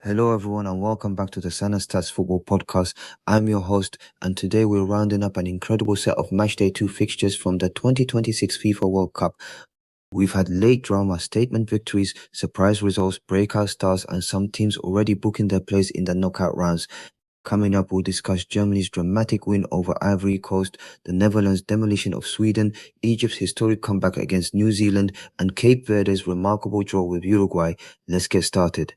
Hello, everyone, and welcome back to the Sana Stats Football Podcast. I'm your host, and today we're rounding up an incredible set of Matchday 2 fixtures from the 2026 FIFA World Cup. We've had late drama, statement victories, surprise results, breakout stars, and some teams already booking their place in the knockout rounds. Coming up, we'll discuss Germany's dramatic win over Ivory Coast, the Netherlands' demolition of Sweden, Egypt's historic comeback against New Zealand, and Cape Verde's remarkable draw with Uruguay. Let's get started.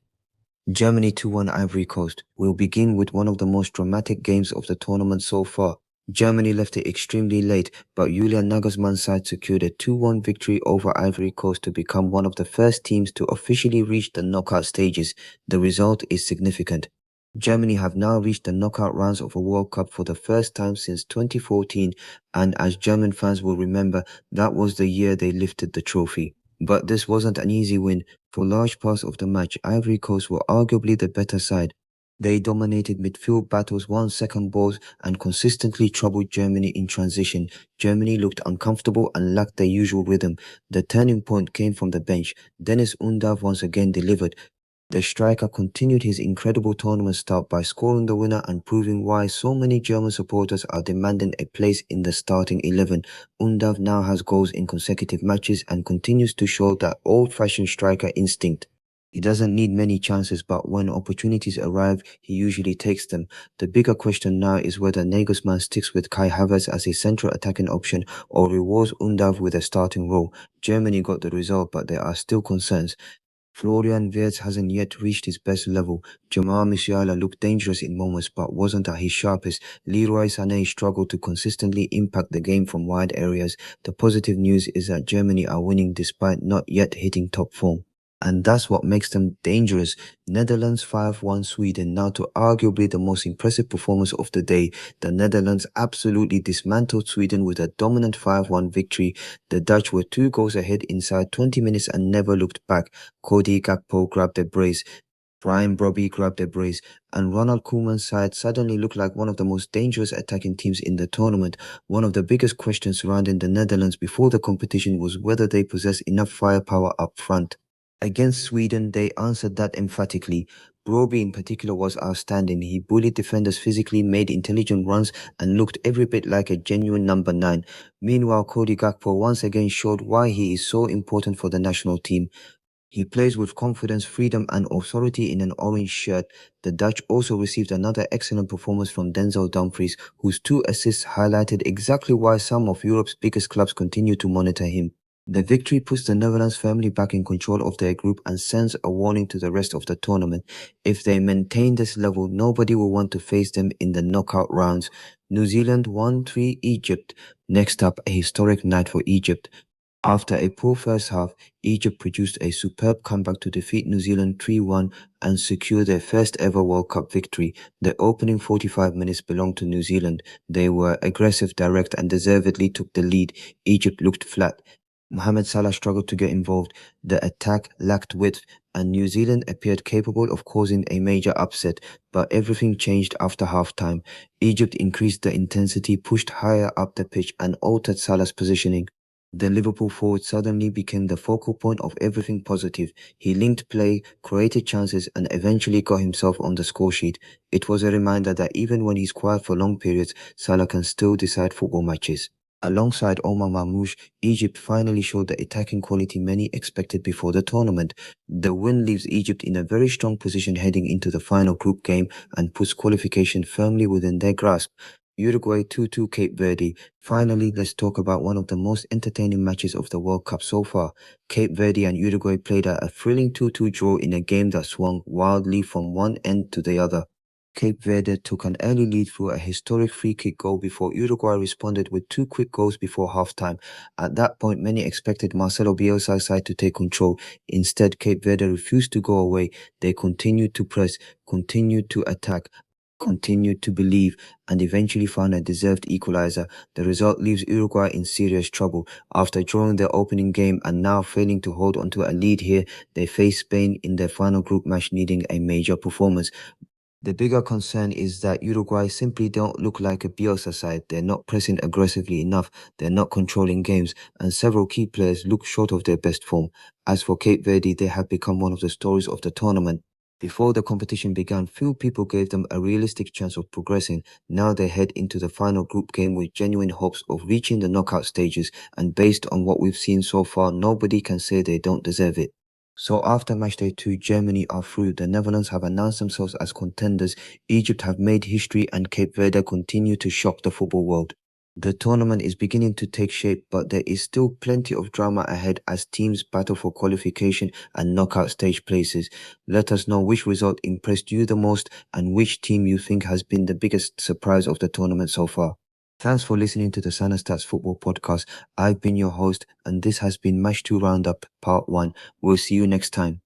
Germany 2-1 Ivory Coast. We'll begin with one of the most dramatic games of the tournament so far. Germany left it extremely late, but Julian Nagelsmann's side secured a 2-1 victory over Ivory Coast to become one of the first teams to officially reach the knockout stages. The result is significant. Germany have now reached the knockout rounds of a World Cup for the first time since 2014, and as German fans will remember, that was the year they lifted the trophy. But this wasn't an easy win. For large parts of the match, Ivory Coast were arguably the better side. They dominated midfield battles, won second balls, and consistently troubled Germany in transition. Germany looked uncomfortable and lacked their usual rhythm. The turning point came from the bench. Dennis Undav once again delivered. The striker continued his incredible tournament start by scoring the winner and proving why so many German supporters are demanding a place in the starting 11. Undav now has goals in consecutive matches and continues to show that old-fashioned striker instinct. He doesn't need many chances, but when opportunities arrive, he usually takes them. The bigger question now is whether Nagelsmann sticks with Kai Havertz as a central attacking option or rewards Undav with a starting role. Germany got the result, but there are still concerns. Florian Wirtz hasn't yet reached his best level. Jamal Musiala looked dangerous in moments but wasn't at his sharpest. Leroy Sané struggled to consistently impact the game from wide areas. The positive news is that Germany are winning despite not yet hitting top form. And that's what makes them dangerous. Netherlands 5-1 Sweden, now to arguably the most impressive performance of the day. The Netherlands absolutely dismantled Sweden with a dominant 5-1 victory. The Dutch were 2 goals ahead inside 20 minutes and never looked back. Cody Gakpo grabbed a brace. Brian Brobby grabbed a brace, and Ronald Koeman's side suddenly looked like one of the most dangerous attacking teams in the tournament. One of the biggest questions surrounding the Netherlands before the competition was whether they possess enough firepower up front. Against Sweden, they answered that emphatically. Broby in particular was outstanding. He bullied defenders physically, made intelligent runs, and looked every bit like a genuine number 9. Meanwhile, Cody Gakpo once again showed why he is so important for the national team. He plays with confidence, freedom, and authority in an orange shirt. The Dutch also received another excellent performance from Denzel Dumfries, whose 2 assists highlighted exactly why some of Europe's biggest clubs continue to monitor him. The victory puts the Netherlands firmly back in control of their group and sends a warning to the rest of the tournament. If they maintain this level, nobody will want to face them in the knockout rounds. New Zealand 1-3 Egypt. Next up, a historic night for Egypt. After a poor first half, Egypt produced a superb comeback to defeat New Zealand 3-1 and secure their first ever World Cup victory. The opening 45 minutes belonged to New Zealand. They were aggressive, direct, and deservedly took the lead. Egypt looked flat. Mohamed Salah struggled to get involved. The attack lacked width, and New Zealand appeared capable of causing a major upset, but everything changed after halftime. Egypt increased the intensity, pushed higher up the pitch, and altered Salah's positioning. The Liverpool forward suddenly became the focal point of everything positive. He linked play, created chances, and eventually got himself on the scoresheet. It was a reminder that even when he's quiet for long periods, Salah can still decide football matches. Alongside Omar Mamouche, Egypt finally showed the attacking quality many expected before the tournament. The win leaves Egypt in a very strong position heading into the final group game and puts qualification firmly within their grasp. Uruguay 2-2 Cape Verde. Finally, let's talk about one of the most entertaining matches of the World Cup so far. Cape Verde and Uruguay played out a thrilling 2-2 draw in a game that swung wildly from one end to the other. Cape Verde took an early lead through a historic free-kick goal before Uruguay responded with 2 quick goals before halftime. At that point, many expected Marcelo Bielsa's side to take control. Instead, Cape Verde refused to go away. They continued to press, continued to attack, continued to believe, and eventually found a deserved equalizer. The result leaves Uruguay in serious trouble. After drawing their opening game and now failing to hold onto a lead here, they face Spain in their final group match, needing a major performance. The bigger concern is that Uruguay simply don't look like a Bielsa side. They're not pressing aggressively enough, they're not controlling games, and several key players look short of their best form. As for Cape Verde, they have become one of the stories of the tournament. Before the competition began, few people gave them a realistic chance of progressing. Now they head into the final group game with genuine hopes of reaching the knockout stages, and based on what we've seen so far, nobody can say they don't deserve it. So after matchday 2, Germany are through, the Netherlands have announced themselves as contenders, Egypt have made history, and Cape Verde continue to shock the football world. The tournament is beginning to take shape, but there is still plenty of drama ahead as teams battle for qualification and knockout stage places. Let us know which result impressed you the most and which team you think has been the biggest surprise of the tournament so far. Thanks for listening to the Sana Stats Football Podcast. I've been your host, and this has been Match 2 Roundup Part 1. We'll see you next time.